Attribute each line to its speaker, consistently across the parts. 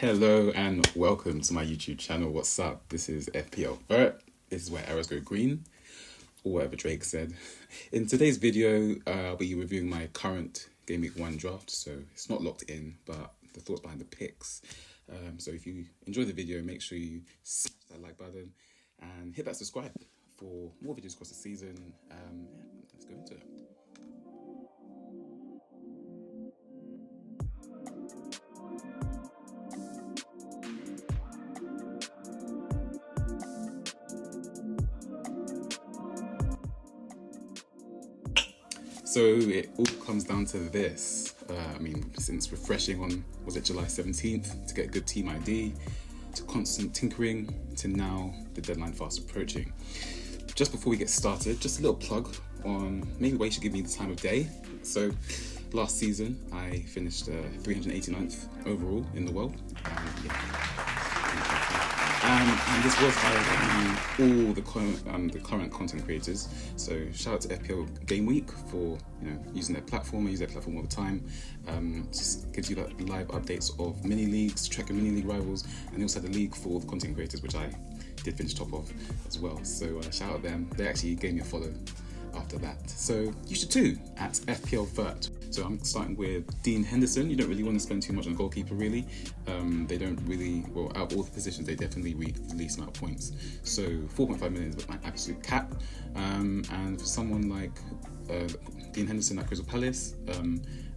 Speaker 1: Hello and welcome to my YouTube channel. What's up? This is FPL Vert. This is where arrows go green, or whatever Drake said. In today's video, I'll be reviewing my current Gameweek 1 draft. So it's not locked in, but the thoughts behind the picks. So if you enjoy the video, make sure you smash that like button and hit that subscribe for more videos across the season. Let's go into it. So it all comes down to this. Since refreshing on, was it July 17th, to get a good team ID, to constant tinkering, to now the deadline fast approaching. Just before we get started, just a little plug on maybe why you should give me the time of day. So last season, I finished 389th overall in the world. And this was by all the current content creators. So shout out to FPL Gameweek for using their platform. I use their platform all the time. Just gives you that live updates of mini leagues, track your mini league rivals, and they also had a league for the content creators, which I did finish top of as well. So shout out them. They actually gave me a follow after that. So you should too at FPL Vert. So I'm starting with Dean Henderson. You don't really want to spend too much on goalkeeper, really. They don't really, well, out of all the positions, they definitely read the least amount of points. So 4.5 million is my absolute cap. And for someone like Dean Henderson at Crystal Palace,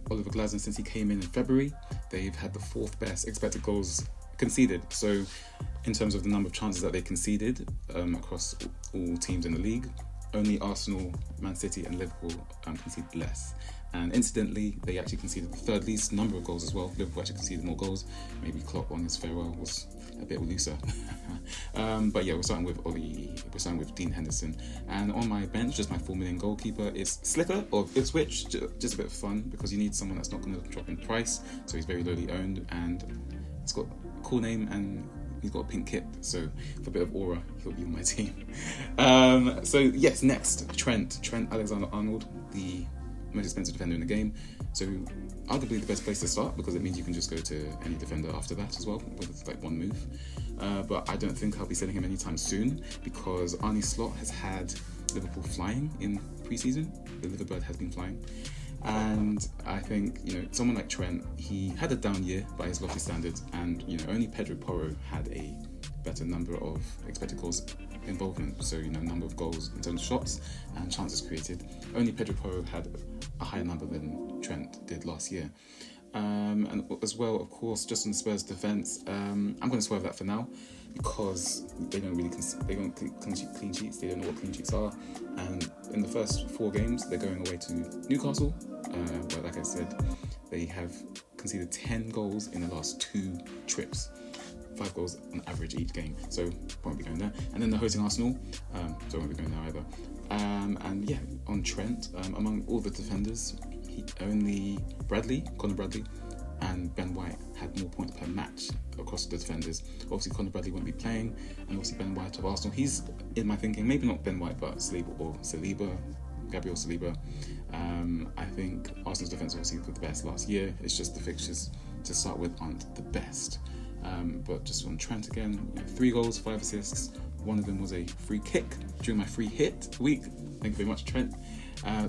Speaker 1: Oliver Glasner, since he came in February, they've had the fourth best expected goals conceded. So in terms of the number of chances that they conceded across all teams in the league, only Arsenal, Man City and Liverpool conceded less. And incidentally, they actually conceded the third least number of goals as well. Liverpool actually conceded more goals. Maybe Klopp on his farewell was a bit looser. But yeah, we're starting with Dean Henderson. And on my bench, just my 4 million goalkeeper is Slicker of Ipswich. Just a bit of fun because you need someone that's not going to drop in price. So he's very lowly owned and he's got a cool name and he's got a pink kit, so for a bit of aura, he'll be on my team. So yes, next, Trent Alexander-Arnold, the most expensive defender in the game. So arguably the best place to start because it means you can just go to any defender after that as well with like one move. But I don't think I'll be selling him anytime soon because Arne Slot has had Liverpool flying in pre-season. The Liverbird has been flying. And I think, someone like Trent, he had a down year by his lofty standards, and, only Pedro Porro had a better number of expected goals involvement. So, number of goals in terms of shots and chances created. Only Pedro Porro had a higher number than Trent did last year. And as well, of course, just on the Spurs defence, I'm going to swerve that for now because they don't clean sheets. They don't know what clean sheets are. And in the first 4 games, they're going away to Newcastle. But like I said, they have conceded 10 goals in the last 2 trips. 5 goals on average each game, so won't be going there. And then they're hosting Arsenal, so won't be going there either. And yeah, on Trent, among all the defenders, only Conor Bradley and Ben White had more points per match across the defenders. Obviously Conor Bradley won't be playing, and obviously Ben White of Arsenal, he's in my thinking, maybe not Ben White, but Gabriel Saliba. I think Arsenal's defence obviously was the best last year. It's just the fixtures to start with aren't the best. But just on Trent again, 3 goals, 5 assists. One of them was a free kick during my free hit week. Thank you very much, Trent.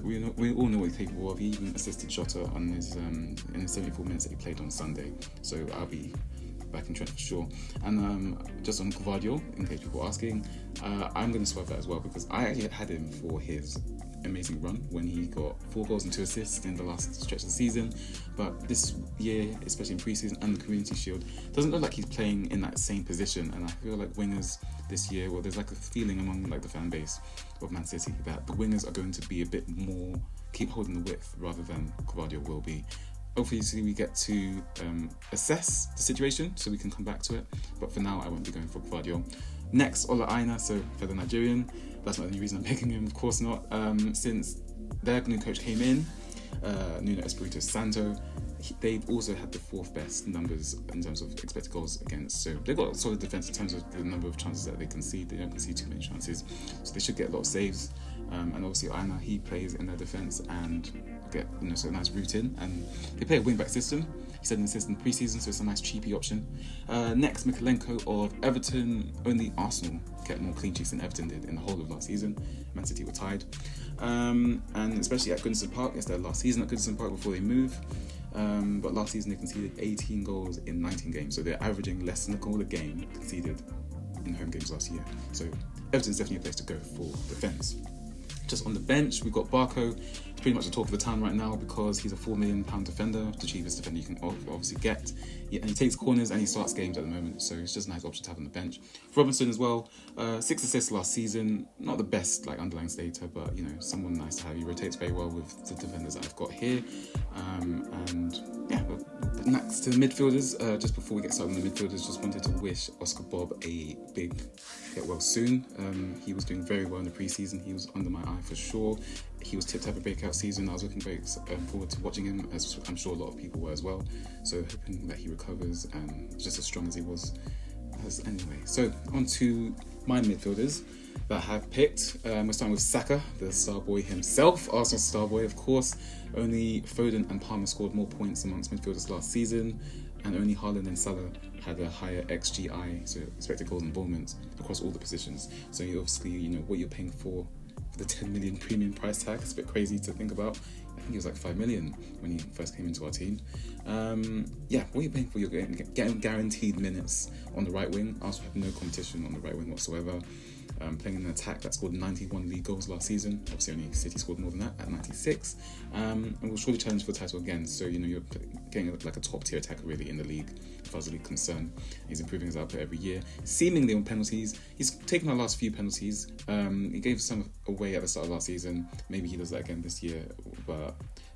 Speaker 1: We all know what he's capable of. He even assisted Jota on his in the 74 minutes that he played on Sunday. So I'll be back in Trent for sure. And just on Gvardiol, in case people are asking, I'm going to swerve that as well because I actually had him for his amazing run when he got 4 goals and 2 assists in the last stretch of the season. But this year, especially in pre-season and the Community Shield, doesn't look like he's playing in that same position. And I feel like wingers this year, well, there's like a feeling among like the fan base of Man City that the wingers are going to be a bit more, keep holding the width rather than Gvardiol will be. Obviously, we get to assess the situation so we can come back to it. But for now, I won't be going for Gvardiol. Next, Ola Aina, so for the Nigerian. That's not the only reason I'm picking him, of course not. Since their new coach came in, Nuno Espirito Santo, they've also had the 4th best numbers in terms of expected goals against. So they've got a solid defence in terms of the number of chances that they concede. They don't concede too many chances, so they should get a lot of saves. And obviously Aina, he plays in their defence and get so a nice route in. And they play a wing-back system. He's had an assist in the preseason, so it's a nice cheapy option. Next, Mikalenko of Everton. Only Arsenal kept more clean sheets than Everton did in the whole of last season. Man City were tied. And especially at Goodison Park, it's their last season at Goodison Park before they move. But last season they conceded 18 goals in 19 games, so they're averaging less than a goal a game conceded in home games last year. So Everton's definitely a place to go for defence. Just on the bench, we've got Barco. He's pretty much the talk of the town right now because he's a £4 million defender, the cheapest defender you can obviously get. And he takes corners and he starts games at the moment, so it's just a nice option to have on the bench. Robinson as well, 6 assists last season. Not the best underlying data, but someone nice to have. He rotates very well with the defenders that I've got here. Next to the midfielders, just before we get started on the midfielders, just wanted to wish Oscar Bob a big get well soon. He was doing very well in the preseason. He was under my eye for sure. He was tipped to have a breakout season. I was looking very forward to watching him, as I'm sure a lot of people were as well. So hoping that he recovers and just as strong as he was. Anyway, so on to my midfielders that I have picked. We're starting with Saka, the star boy himself, Arsenal star boy, of course. Only Foden and Palmer scored more points amongst midfielders last season, and only Haaland and Salah had a higher XGI, so expected goals involvement, across all the positions. So you obviously, what you're paying for the 10 million premium price tag. It's a bit crazy to think about. I think he was like 5 million when he first came into our team. What you're paying for, you're getting guaranteed minutes on the right wing. Arsenal have no competition on the right wing whatsoever. Playing in an attack that scored 91 league goals last season. Obviously only City scored more than that at 96. And will surely challenge for the title again. So, you're getting like a top tier attacker really in the league, as far as the league concerned. He's improving his output every year. Seemingly on penalties, he's taken our last few penalties. He gave some away at the start of last season. Maybe he does that again this year. But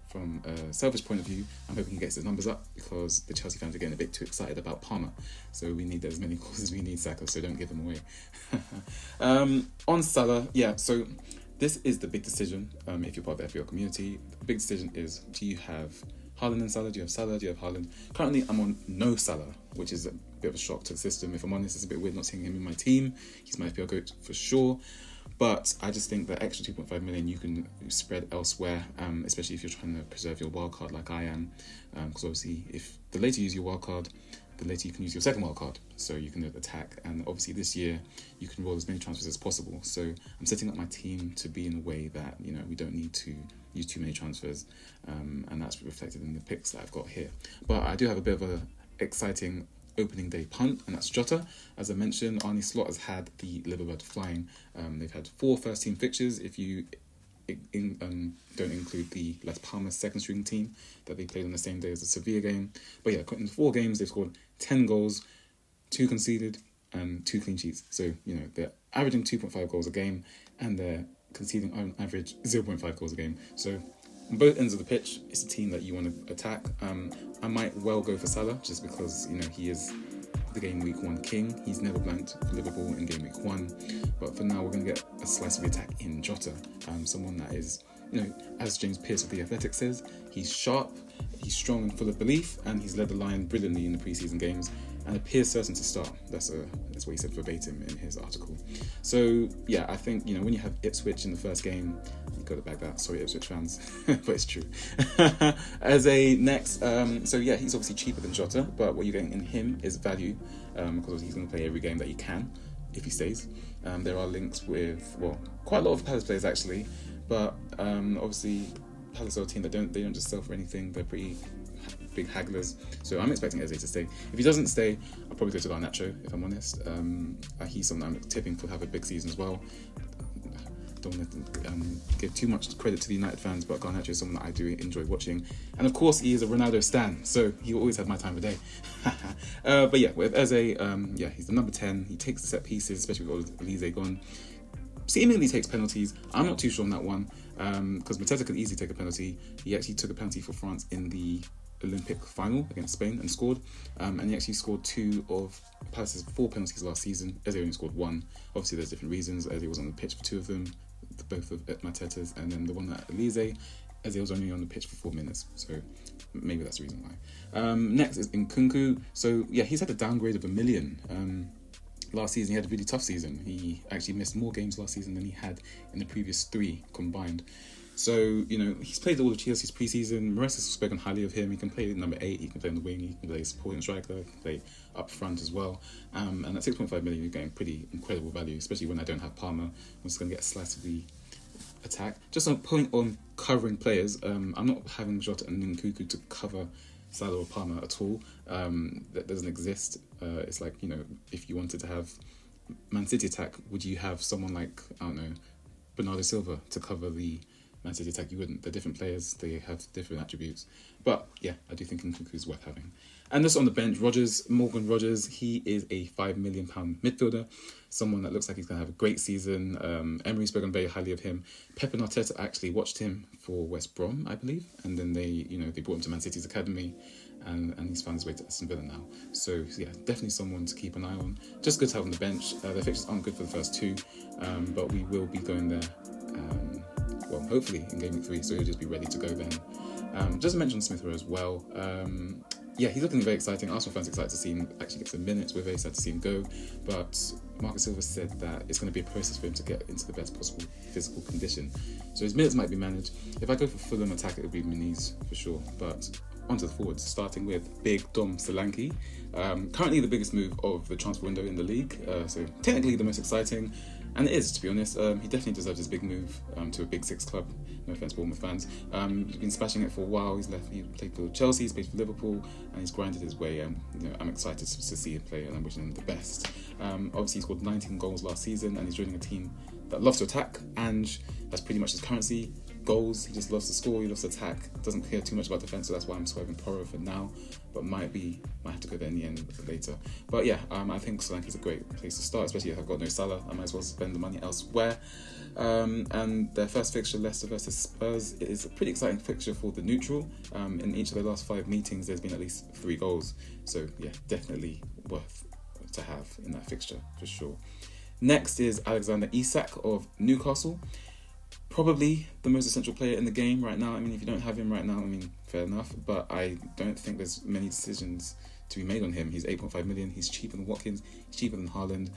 Speaker 1: from a selfish point of view, I'm hoping he gets his numbers up because the Chelsea fans are getting a bit too excited about Palmer. So we need as many goals as we need Saka, so don't give them away. On Salah, so this is the big decision if you're part of the FPL community. The big decision is, do you have Haaland and Salah? Do you have Salah? Do you have Haaland? Currently, I'm on No Salah, which is a bit of a shock to the system. If I'm honest, it's a bit weird not seeing him in my team. He's my FPL GOAT for sure. But I just think that extra 2.5 million you can spread elsewhere, especially if you're trying to preserve your wildcard like I am. Because obviously, if the later you use your wildcard, the later you can use your second wildcard. So you can attack. And obviously this year, you can roll as many transfers as possible. So I'm setting up my team to be in a way that, we don't need to use too many transfers. And that's reflected in the picks that I've got here. But I do have a bit of a exciting opening day punt, and that's Jota. As I mentioned, Arne Slot has had the Liverbird flying. They've had 4 first team fixtures if you don't include the Las Palmas second string team that they played on the same day as the Sevilla game. But in 4 games they've scored 10 goals, 2 conceded and 2 clean sheets. So they're averaging 2.5 goals a game and they're conceding on average 0.5 goals a game. So on both ends of the pitch, it's a team that you want to attack. I might well go for Salah just because he is the game week 1 king. He's never blanked for Liverpool in game week 1, but for now we're going to get a slice of the attack in Jota. Someone that is, as James Pearce of The Athletic says, he's sharp, he's strong and full of belief, and he's led the line brilliantly in the preseason games and appears certain to start. That's what he said verbatim in his article. So I think when you have Ipswich in the first game, you've got to back that. Sorry, Ipswich fans, but it's true. As a next, he's obviously cheaper than Jota, but what you're getting in him is value, because he's going to play every game that he can if he stays. There are links with quite a lot of Palace players actually, but obviously Palace are a team that they don't just sell for anything. They're pretty big hagglers, so I'm expecting Eze to stay. If he doesn't stay, I'll probably go to Garnacho, if I'm honest. He's someone I'm tipping to have a big season as well. Don't want to give too much credit to the United fans, but Garnacho is someone that I do enjoy watching, and of course he is a Ronaldo stan, so he always had my time of day. With Eze, he's the number 10. He takes the set pieces, especially with Elise gone. Seemingly takes penalties. I'm not too sure on that one, because Mateta could easily take a penalty. He actually took a penalty for France in the Olympic final against Spain and scored. And he actually scored 2 of Palace's 4 penalties last season. Eze only scored 1. Obviously, there's different reasons. Eze was on the pitch for 2 of them, both of Mateta's, and then the one at Elise, Eze was only on the pitch for 4 minutes. So maybe that's the reason why. Next is Nkunku. So he's had a downgrade of 1 million. Last season, he had a really tough season. He actually missed more games last season than he had in the previous 3 combined. So, he's played all of Chelsea's pre-season. Maurice has spoken highly of him. He can play number 8, he can play on the wing, he can play supporting striker, he can play up front as well. And at 6.5 million, you're getting pretty incredible value, especially when I don't have Palmer. I'm just going to get a slice of the attack. Just a point on covering players. I'm not having Jota and Nkunku to cover Salah or Palmer at all. That doesn't exist. It's like, if you wanted to have Man City attack, would you have someone like, I don't know, Bernardo Silva to cover the Man City attack? You wouldn't. They're different players, they have different attributes. But yeah, I do think Nkunku is worth having. And just on the bench, Morgan Rogers, he is a £5 million midfielder, someone that looks like he's going to have a great season. Emery's spoken very highly of him. Pep and Arteta actually watched him for West Brom, I believe, and then they brought him to Man City's academy, and he's found his way to Aston Villa now. So yeah, definitely someone to keep an eye on. Just good to have on the bench. The fixtures aren't good for the first 2, but we will be going there, hopefully in Gameweek 3, so he'll just be ready to go then. Just to mention Smith Rowe as well. He's looking very exciting. Arsenal fans are excited to see him actually get some minutes. We're very excited to see him go. But Marcus Silva said that it's going to be a process for him to get into the best possible physical condition. So his minutes might be managed. If I go for Fulham attack, it would be Muniz for sure. But onto the forwards, starting with Big Dom Solanke. Currently the biggest move of the transfer window in the league. So technically the most exciting. And it is, to be honest. He definitely deserves his big move to a Big Six club. No offence, Bournemouth fans. He's been smashing it for a while. He played for Chelsea, he's played for Liverpool, and he's grinded his way. I'm excited to see him play, and I'm wishing him the best. Obviously, he scored 19 goals last season, and he's joining a team that loves to attack, and that's pretty much his currency. Goals, he just loves to score, he loves to attack, doesn't care too much about defence, so that's why I'm swerving Porro for now, but might have to go there in the end later. But yeah, I think Solanke's a great place to start, especially if I've got no Salah. I might as well spend the money elsewhere. And their first fixture, Leicester versus Spurs, is a pretty exciting fixture for the neutral. In each of the last 5 meetings, there's been at least 3 goals, so yeah, definitely worth to have in that fixture for sure. Next is Alexander Isak of Newcastle. Probably the most essential player in the game right now. If you don't have him right now, fair enough. But I don't think there's many decisions to be made on him. He's 8.5 million. He's cheaper than Watkins. He's cheaper than Haaland.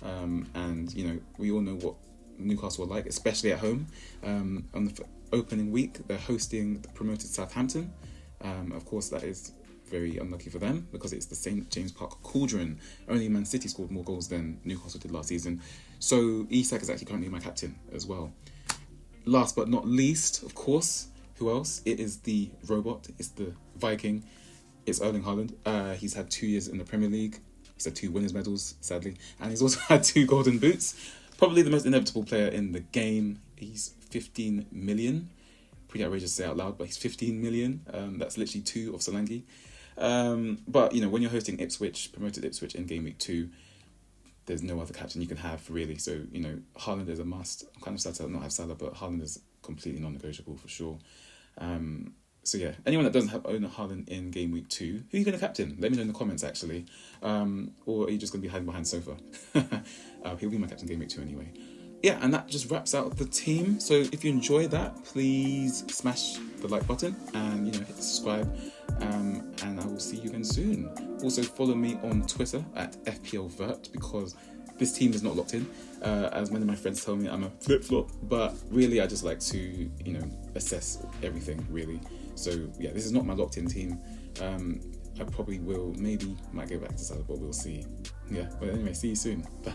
Speaker 1: And we all know what Newcastle are like, especially at home. On the opening week, they're hosting the promoted Southampton. Of course, that is very unlucky for them because it's the St. James Park Cauldron. Only Man City scored more goals than Newcastle did last season. So Isak is actually currently my captain as well. Last but not least, of course, who else? It is the robot. It's the Viking. It's Erling Haaland. He's had 2 years in the Premier League. He's had 2 winners' medals, sadly. And he's also had 2 golden boots. Probably the most inevitable player in the game. He's 15 million. Pretty outrageous to say out loud, but he's 15 million. That's literally 2 of Solanke. But, when you're hosting Ipswich, promoted Ipswich in Game Week 2, there's no other captain you can have, really. So, Haaland is a must. I'm kind of sad to not have Salah, but Haaland is completely non-negotiable for sure. So, yeah, anyone that doesn't own a Haaland in Game Week 2, who are you going to captain? Let me know in the comments, actually. Or are you just going to be hiding behind sofa? He'll be my captain Game Week 2 anyway. Yeah, and that just wraps out the team. So if you enjoyed that, please smash the like button and, hit subscribe. And I will see you again soon. Also, follow me on Twitter at FPL Vert because this team is not locked in. As many of my friends tell me, I'm a flip-flop. But really, I just like to, assess everything, really. So, yeah, this is not my locked-in team. I probably might go back to Salah, but we'll see. Yeah, but anyway, see you soon. Bye.